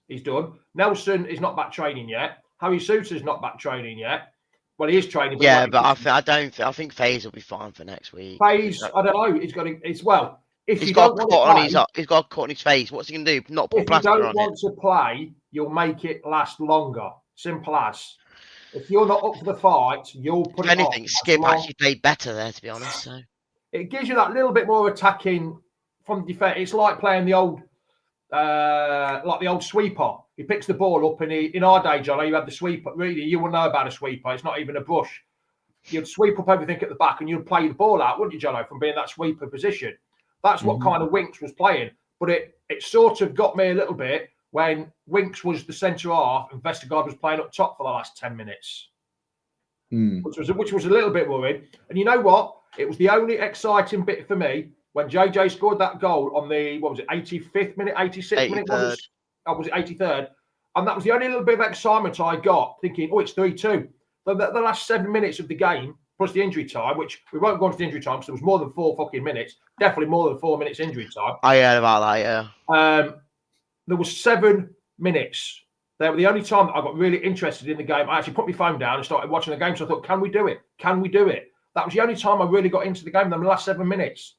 He's done. Nelson is not back training yet. Harry Souttar's not back training yet. Well, he is training. Yeah, but I think FaZe will be fine for next week. FaZe, I don't know. He's got to. It's well. If he's got a cut on his face. What's he gonna do? Not put plaster on it. If you don't want to play, you'll make it last longer. Simple as. If you're not up for the fight, you'll put it on. If anything, Skip actually played better there, to be honest. So it gives you that little bit more attacking from defense. It's like playing the old, sweeper. He picks the ball up, and in our day, Johnny, you had the sweeper. Really, you will know about a sweeper. It's not even a brush. You'd sweep up everything at the back, and you'd play the ball out, wouldn't you, Johnny, from being that sweeper position? That's what kind of Winks was playing. But it sort of got me a little bit when Winks was the centre half and Vestergaard was playing up top for the last 10 minutes, which was a little bit worrying. And you know what? It was the only exciting bit for me when JJ scored that goal on the, 85th minute, 86th minute? Was it 83rd? And that was the only little bit of excitement I got, thinking, it's 3-2. The last 7 minutes of the game, plus the injury time, which we won't go into the injury time, so there was more than 4 fucking minutes. Definitely more than 4 minutes injury time. I heard about that, yeah. There was 7 minutes They were the only time that I got really interested in the game. I actually put my phone down and started watching the game. So I thought, can we do it? Can we do it? That was the only time I really got into the game in the last 7 minutes.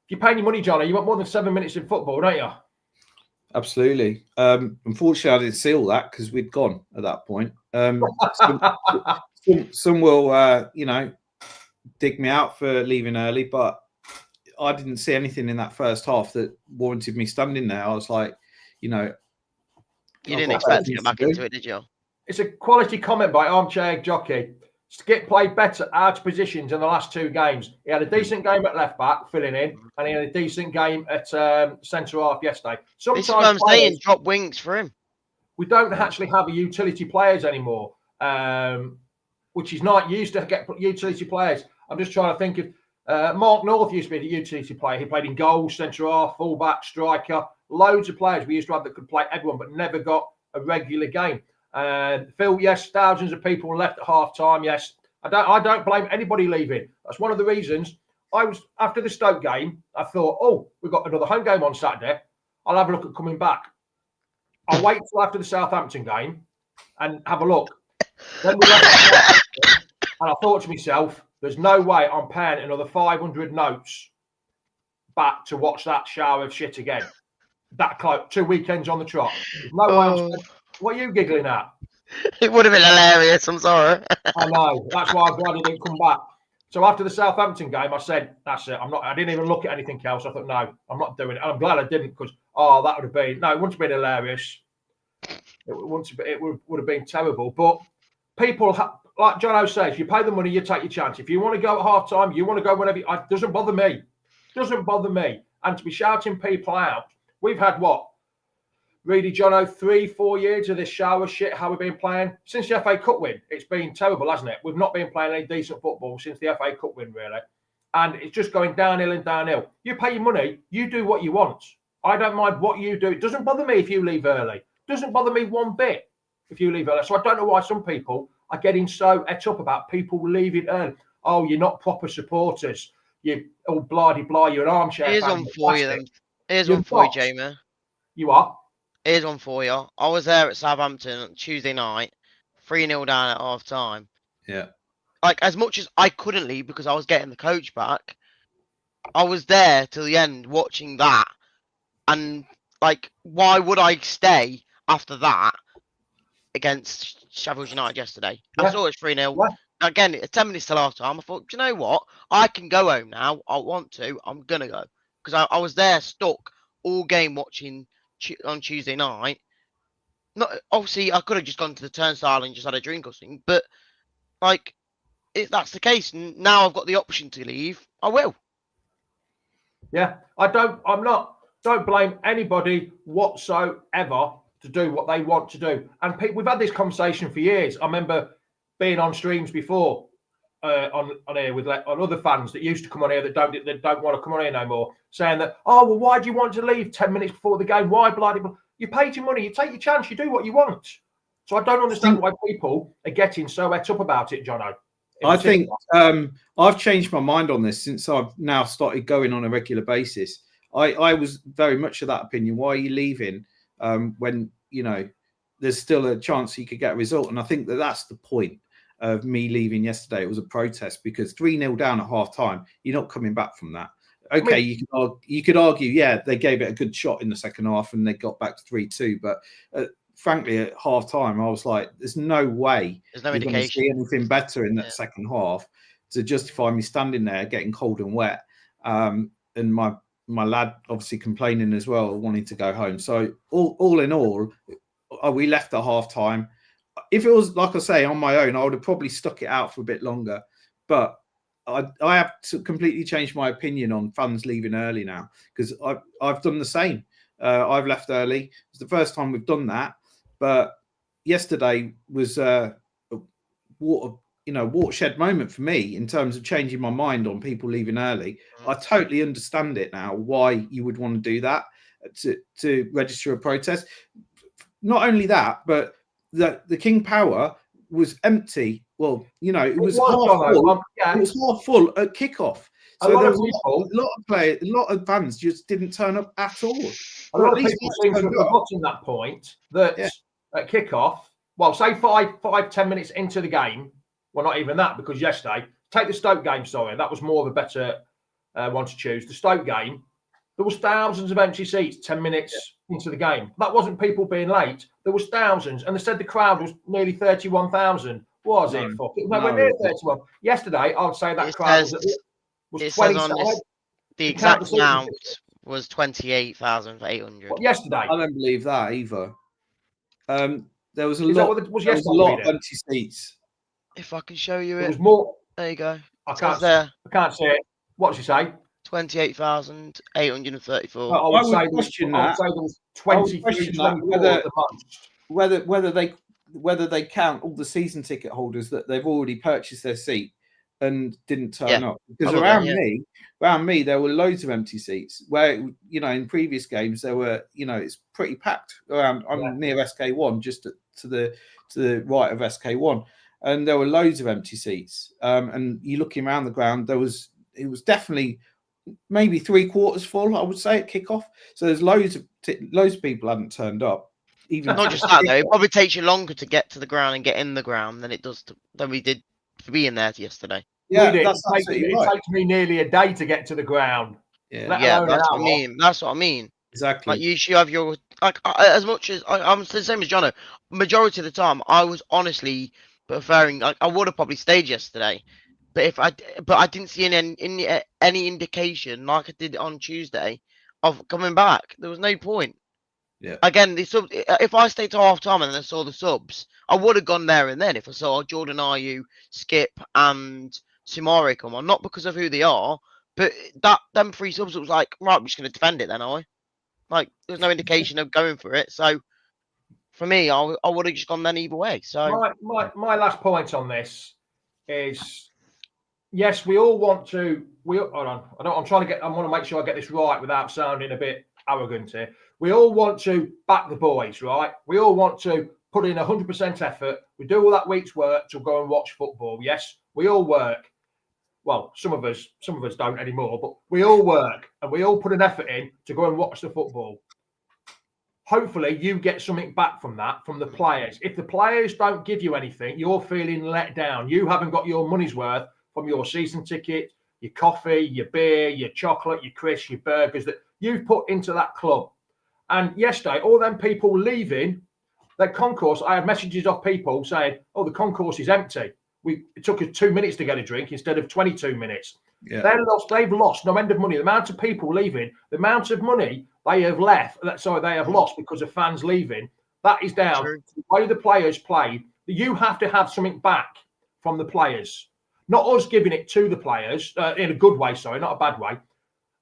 If you're paying your money, Johnny, you want more than 7 minutes in football, don't you? Absolutely. Unfortunately, I didn't see all that because we'd gone at that point. Some will, dig me out for leaving early, but I didn't see anything in that first half that warranted me standing there. I was like, you didn't expect to get back into it, did you? It's a quality comment by Armchair Jockey. Skip played better out of positions in the last 2 games. He had a decent game at left back, filling in, and he had a decent game at centre half yesterday. Sometimes this is what I'm saying, drop wings for him. We don't actually have a utility players anymore, which is not used to get utility players. I'm just trying to think of Mark North used to be a utility player. He played in goal, centre half, full back, striker. Loads of players we used to have that could play everyone, but never got a regular game. Phil, yes, thousands of people left at half time. Yes, I don't blame anybody leaving. That's one of the reasons I was after the Stoke game. I thought, oh, we've got another home game on Saturday. I'll have a look at coming back. I'll wait till after the Southampton game and have a look. Then we left, and I thought to myself, there's no way I'm paying another 500 notes back to watch that shower of shit again. That close, 2 weekends on the trot. There's no way I'm spending. What are you giggling at? It would have been hilarious. I'm sorry. I know. That's why I'm glad he didn't come back. So after the Southampton game, I said, "That's it. I didn't even look at anything else. I thought, no, I'm not doing it." And I'm glad I didn't because, that would have been it wouldn't have been hilarious. It would have been terrible. But people, like Jono says, you pay the money, you take your chance. If you want to go at half time, you want to go whenever. It doesn't bother me. Doesn't bother me. And to be shouting people out, we've had what? Really, Jono, 3-4 years of this shower shit, how we've been playing. Since the FA Cup win, it's been terrible, hasn't it? We've not been playing any decent football since the FA Cup win, really. And it's just going downhill and downhill. You pay your money, you do what you want. I don't mind what you do. It doesn't bother me if you leave early. It doesn't bother me one bit if you leave early. So I don't know why some people are getting so et up about people leaving early. Oh, you're not proper supporters. You all blah-de-blah, you're an armchair fan. Here's one for you, then. Here's one for you, Jamie. You are? Here's one for you. I was there at Southampton on Tuesday night, 3-0 down at half time. Yeah. Like, as much as I couldn't leave because I was getting the coach back, I was there till the end watching that. And, like, why would I stay after that against Sheffield United yesterday? Yeah. I saw it 3-0. Yeah. Again, 10 minutes till half time. I thought, do you know what? I can go home now. I want to. I'm going to go. Because I was there stuck all game watching on Tuesday night. Not obviously, I could have just gone to the turnstile and just had a drink or something, but like, if that's the case, now I've got the option to leave, I will. Yeah, don't blame anybody whatsoever to do what they want to do. And we've had this conversation for years. I remember being on streams before on here with on other fans that used to come on here that don't want to come on here no more, saying that, oh, well, why do you want to leave 10 minutes before the game? Why bloody? You paid your money, you take your chance, you do what you want. So I don't understand why people are getting so et up about it, Jono. I think I've changed my mind on this since I've now started going on a regular basis. I was very much of that opinion. Why are you leaving when, there's still a chance you could get a result? And I think that's the point of me leaving yesterday. It was a protest because 3-0 down at half time, you're not coming back from that. Okay, you could argue, yeah, they gave it a good shot in the second half and they got back to 3-2. But frankly, at half time, I was like, there's no way there's no you're going to see anything better in that second half to justify me standing there getting cold and wet. And my lad obviously complaining as well, wanting to go home. So all in all, we left at half time. If it was, like I say, on my own, I would have probably stuck it out for a bit longer. But I have to completely change my opinion on fans leaving early now because I've done the same. I've left early. It's the first time we've done that. But yesterday was a watershed moment for me in terms of changing my mind on people leaving early. I totally understand it now, why you would want to do that, to register a protest. Not only that, but the King Power was empty. Well, it was half full. It was half full at kickoff. So there was a lot of fans just didn't turn up at all. A lot of people seem to have forgotten that point. at kickoff, well, say 10 minutes into the game, well, not even that, because yesterday, take the Stoke game, sorry, that was more of a better one to choose. The Stoke game, there was thousands of empty seats 10 minutes into the game. That wasn't people being late. There was thousands, and they said the crowd was nearly 31,000. Was it? Fuck it. Nowhere near 31. Yesterday, I would say that crowd was 27. The exact amount was 28,800. Yesterday, I don't believe that either. There was a Is lot. That was there was a lot of empty seats. If I can show you it, there was more. There you go. I can't see it. What does he say? 28,834. I would say there was 23, 24 whether they count all the season ticket holders that they've already purchased their seat and didn't turn up. Because around me, there were loads of empty seats where, in previous games, there were, it's pretty packed around. I'm near SK1, just to the right of SK1. And there were loads of empty seats. And you looking around the ground, it was definitely maybe 3/4 full, I would say, at kickoff. So there's loads of people hadn't turned up. Even not just that though, it probably takes you longer to get to the ground and get in the ground than it does than we did to be in there yesterday. Yeah, it takes me nearly a day to get to the ground. Yeah, that's what I mean. That's what I mean. Exactly. Like you should have your as much as I'm the same as Jono. Majority of the time, I was honestly preferring. I would have probably stayed yesterday, but I didn't see any indication like I did on Tuesday of coming back. There was no point. Yeah. Again, if I stayed to half time and then I saw the subs, I would have gone there and then. If I saw Jordan Ayew, Skip, and Sumari come on, not because of who they are, but them 3 subs, it was like, right, I'm just going to defend it then, are I? Like, there's no indication of going for it. So, for me, I would have just gone then either way. So, my last point on this is, yes, we all want to. Hold on, I want to make sure I get this right without sounding a bit arrogant here. We all want to back the boys, right? We all want to put in 100% effort. We do all that week's work to go and watch football. Yes, we all work. Well, some of us don't anymore, but we all work and we all put an effort in to go and watch the football. Hopefully, you get something back from that, from the players. If the players don't give you anything, you're feeling let down. You haven't got your money's worth from your season ticket, your coffee, your beer, your chocolate, your crisps, your burgers that you've put into that club. And yesterday, all them people leaving that concourse, I had messages of people saying, "Oh, the concourse is empty. It took us 2 minutes to get a drink instead of 22 minutes." Yeah. They've lost no end of money. The amount of people leaving, the amount of money they have lost because of fans leaving, that is down to the way the players played. You have to have something back from the players, not us giving it to the players in a good way, not a bad way.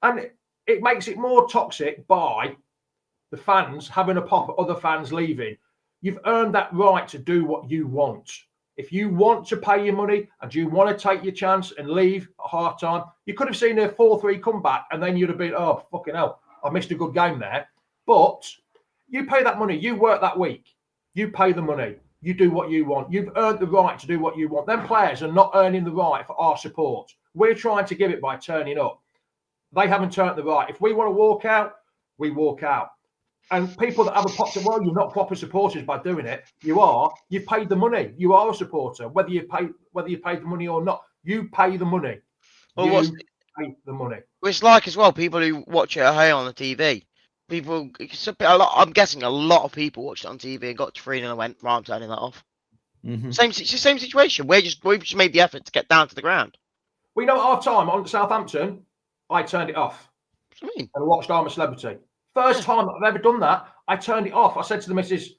And it makes it more toxic by the fans having a pop at other fans leaving. You've earned that right to do what you want. If you want to pay your money and you want to take your chance and leave at half time, you could have seen a 4-3 comeback and then you'd have been, oh, fucking hell, I missed a good game there. But you pay that money. You work that week. You pay the money. You do what you want. You've earned the right to do what you want. Them players are not earning the right for our support. We're trying to give it by turning up. They haven't turned the right. If we want to walk out, we walk out. And people that have a pop, well, you're not proper supporters by doing it. You've paid the money. You are a supporter, whether you paid the money or not. You pay the money. Well, pay the money. It's like as well, people who watch it at home on the TV. I'm guessing a lot of people watched it on TV and got to 3-0 and went, right, I'm turning that off. Mm-hmm. It's the same situation. We've just made the effort to get down to the ground. We know at our time on Southampton, I turned it off. What do you mean? And watched I'm a Celebrity. First time I've ever done that, I turned it off. I said to the missus,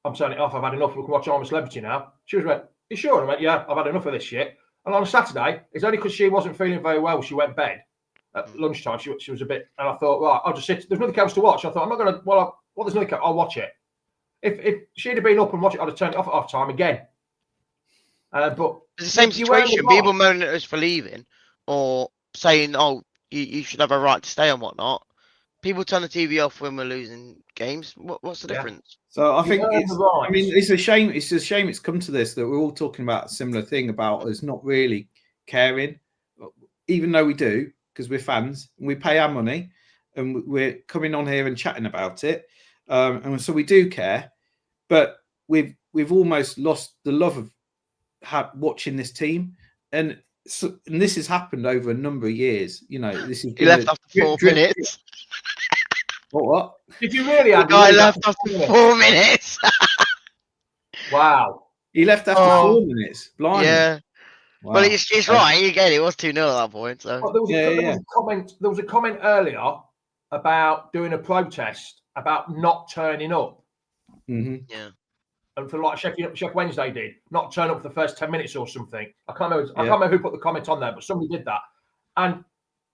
I'm turning it off. I've had enough. We can watch I'm a Celebrity now. She was like, you sure? And I went, yeah, I've had enough of this shit. And on a Saturday, it's only because she wasn't feeling very well. She went bed at lunchtime. She was a bit, and I thought, right, I'll just sit. There's nothing else to watch. I thought, I'm not going to, there's nothing else. I'll watch it. If she'd have been up and watched it, I'd have turned it off at half time again. But it's the same situation. People moaning at us for leaving or saying, oh, you should have a right to stay and whatnot. People turn the TV off when we're losing games. What's the difference? So I think it's a shame. It's a shame it's come to this, that we're all talking about a similar thing about us not really caring, even though we do, because we're fans and we pay our money and we're coming on here and chatting about it. And so we do care. But we've almost lost the love of watching this team, and this has happened over a number of years. You know, this is He left after 4 minutes. What? Did you really? The Andy, guy leave left after 4 minutes. Wow. He left after 4 minutes. Blimey. Yeah. Wow. Well, it's right. Again, it was 2-0 at that point. So Well, there was a comment earlier about doing a protest about not turning up. Mm-hmm. yeah. And for like Sheffield Wednesday did, not turn up for the first 10 minutes or something. I can't remember who put the comment on there, but somebody did that. And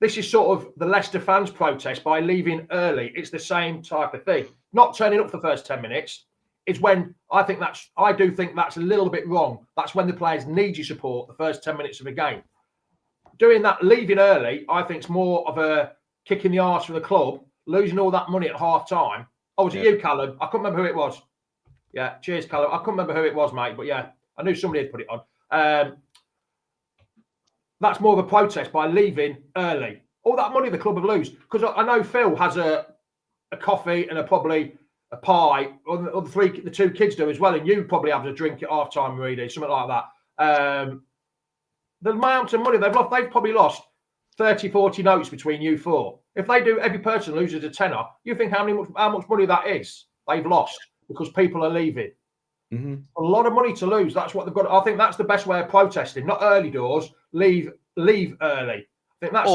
this is sort of the Leicester fans' protest by leaving early. It's the same type of thing. Not turning up for the first 10 minutes is when I do think that's a little bit wrong. That's when the players need your support the first 10 minutes of a game. Doing that, leaving early, I think is more of a kick in the arse for the club, losing all that money at half time. Oh, was it you, Callum? I couldn't remember who it was. Yeah, cheers, Callum. I couldn't remember who it was, mate, but yeah, I knew somebody had put it on. That's more of a protest by leaving early. All that money the club have lose, because I know Phil has a coffee and probably a pie, or the two kids do as well, and you probably have a drink at half time, Reedy, something like that. The amount of money they've probably lost 30, 40 notes between you four. If they do, every person loses a tenner, you think how much money that is they've lost because people are leaving. Mm-hmm. A lot of money to lose. That's what they've got. I think that's the best way of protesting. Not early doors. Leave early. I think that's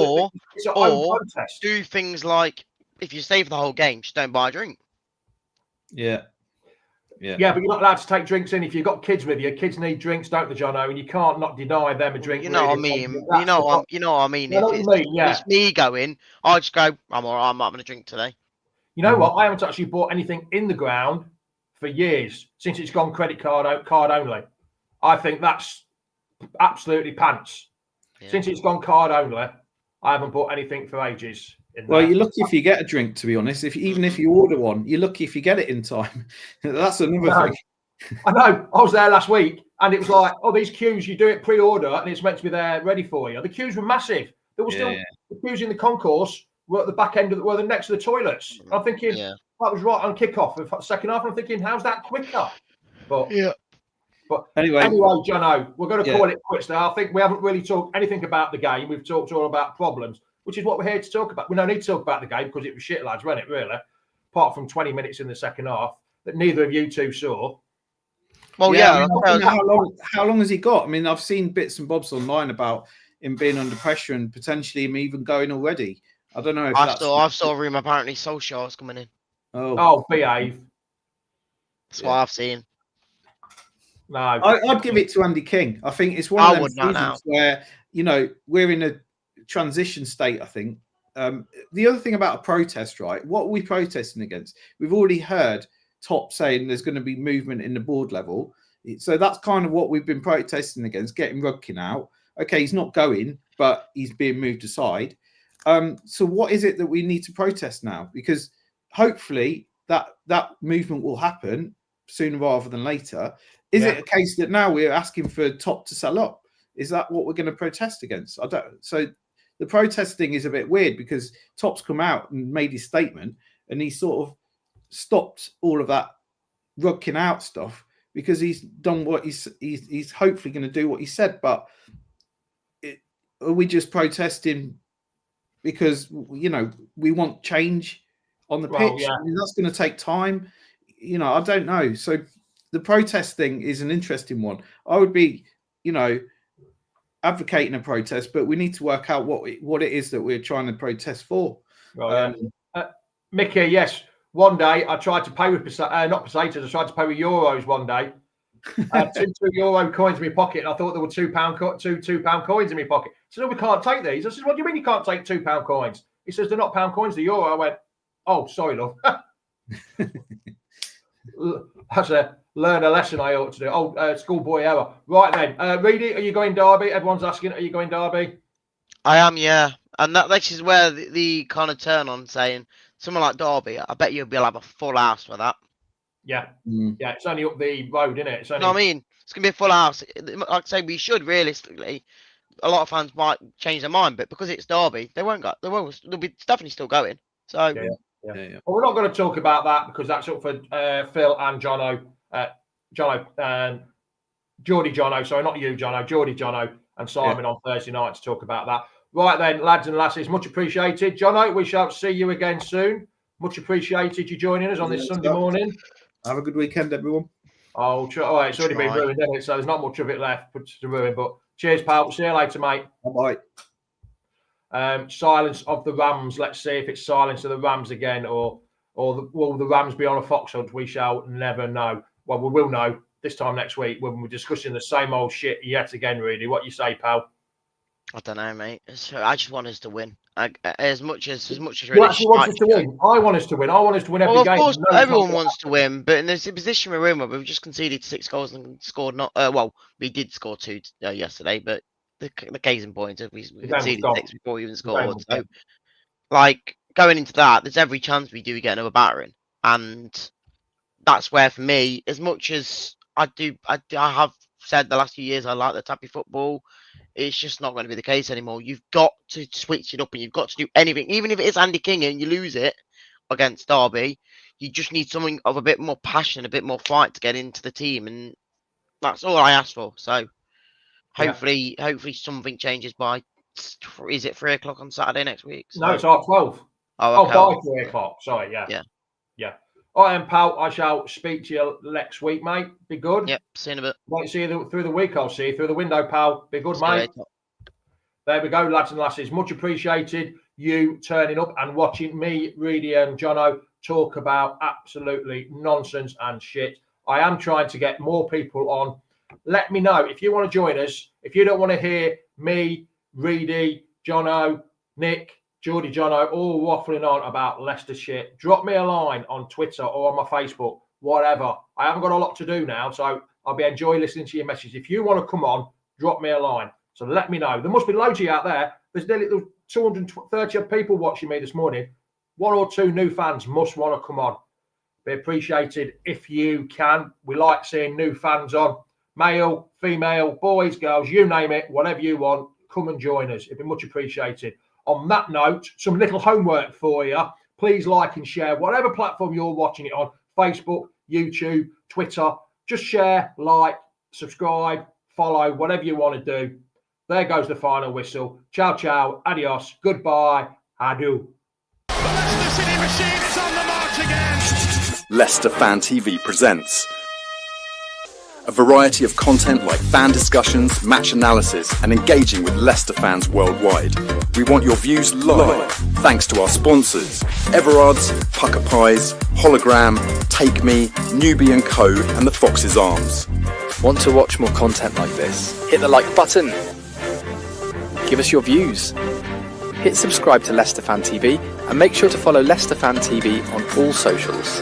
it's an own protest. Do things like if you stay for the whole game, just don't buy a drink. Yeah, but you're not allowed to take drinks in if you've got kids with you. Kids need drinks, don't they, Jono? And you can't not deny them a drink. You know what I mean? You know what I mean? If it's me going, I just go. I'm all right. I'm not having a drink today. You know what? I haven't actually bought anything in the ground for years since it's gone credit card only. I think that's absolutely pants. Yeah. Since it's gone card only, I haven't bought anything for ages. Well, you're lucky if you get a drink, to be honest. Even if you order one, you're lucky if you get it in time. That's another thing. I know. I was there last week, and it was like, these queues, you do it pre-order, and it's meant to be there ready for you. The queues were massive. There were still the queues in the concourse were at the back end were next to the toilets. I'm thinking that was right on kickoff of the second half. I'm thinking, how's that quicker? But anyway, Jono, we're going to call it quits now. I think we haven't really talked anything about the game. We've talked all about problems, which is what we're here to talk about. We don't need to talk about the game because it was shit, lads, wasn't it, really? Apart from 20 minutes in the second half that neither of you two saw. Well, how long has he got? I mean, I've seen bits and bobs online about him being under pressure and potentially him even going already. I don't know if I saw a room apparently Solskjaer's coming in. Oh, behave. That's what I've seen. No, I'd give it to Andy King. I think it's one of those seasons where we're in a transition state. I think the other thing about a protest, right? What are we protesting against? We've already heard Top saying there's going to be movement in the board level, so that's kind of what we've been protesting against. Getting Rudkin out. Okay, he's not going, but he's being moved aside. So what is it that we need to protest now? Because hopefully that movement will happen sooner rather than later. Is it a case that now we're asking for Top to sell up? Is that what we're going to protest against? I don't. So the protesting is a bit weird because Top's come out and made his statement and he sort of stopped all of that Rudkin out stuff because he's done what he's hopefully going to do what he said. But are we just protesting because we want change on the pitch? Yeah. I mean, that's going to take time. I don't know. So the protest thing is an interesting one. I would be, advocating a protest, but we need to work out what it is that we're trying to protest for. Mickey, yes. One day I tried to pay with not potatoes. I tried to pay with euros one day. I had two euro coins in my pocket, and I thought there were £2 coins in my pocket. So no, we can't take these. I said, "What do you mean you can't take £2 coins?" He says, "They're not pound coins, they're euro." I went, "Oh, sorry, love." That's learn a lesson I ought to do. Schoolboy error. Right then, Reedy, are you going Derby? Everyone's asking, are you going Derby? I am, yeah. And this is where the kind of turn on saying someone like Derby, I bet you'll have a full house for that. Yeah. Yeah, it's only up the road, isn't it? It's only... No, I mean, it's going to be a full house. Like I say, we should realistically, a lot of fans might change their mind, but because it's Derby, they won't go. They'll be definitely still going. So, yeah. Well, we're not going to talk about that because that's up for Phil and Jono Geordie Jono, sorry, not you, Jono, Geordie Jono and Simon on Thursday night to talk about that. Right then, lads and lasses, much appreciated. Jono, we shall see you again soon. Much appreciated you joining us on this Sunday morning. Have a good weekend, everyone. Oh, it's already been ruined, isn't it? So there's not much of it left to ruin. But cheers, pal. See you later, mate. Bye-bye. Silence of the Rams. Let's see if it's silence of the Rams again, or will the Rams be on a fox hunt? We shall never know. Well, we will know this time next week when we're discussing the same old shit yet again, really. What you say, pal? I don't know, mate. I just want us to win. As much as really. You actually want us to win? I want us to win. I want us to win every game. Of course, everyone wants to win, but in the position we're in, where we've just conceded 6 goals and scored not. Well, we did score 2 yesterday, but the case in point, we conceded 6 before we even scored. So, like going into that, there's every chance we do get another battering, and that's where, for me, as much as I have said the last few years I like the tappy football. It's just not going to be the case anymore. You've got to switch it up, and you've got to do anything, even if it is Andy King and you lose it against Derby. You just need something of a bit more passion, a bit more fight to get into the team, and that's all I ask for. So hopefully something changes by. Is it 3 o'clock on Saturday next week? So, no, it's 12:30. Oh, okay. By 3 o'clock. Sorry, yeah. All right, pal. I shall speak to you next week, mate. Be good. Yep. See you in a bit. Wait, see you through the week. I'll see you through the window, pal. Be good, mate. There we go, lads and lasses. Much appreciated you turning up and watching me, Reedy, and Jono talk about absolutely nonsense and shit. I am trying to get more people on. Let me know if you want to join us. If you don't want to hear me, Reedy, Jono, Nick, Geordie Jono, all waffling on about Leicester shit, drop me a line on Twitter or on my Facebook, whatever. I haven't got a lot to do now, so I'll be enjoying listening to your messages. If you want to come on, drop me a line. So let me know. There must be loads of you out there. There's nearly 230 people watching me this morning. 1 or 2 new fans must want to come on. Be appreciated if you can. We like seeing new fans on. Male, female, boys, girls, you name it, whatever you want, come and join us. It'd be much appreciated. On that note, some little homework for you. Please like and share whatever platform you're watching it on. Facebook, YouTube, Twitter. Just share, like, subscribe, follow, whatever you want to do. There goes the final whistle. Ciao, ciao, adios, goodbye, adieu. The Leicester City machine is on the march again. Leicester Fan TV presents a variety of content like fan discussions, match analysis, and engaging with Leicester fans worldwide. We want your views live, thanks to our sponsors, Everard's, Pucker Pies, Hologram, Take Me, Newbie & Co, and the Fox's Arms. Want to watch more content like this? Hit the like button. Give us your views. Hit subscribe to Leicester Fan TV and make sure to follow Leicester Fan TV on all socials.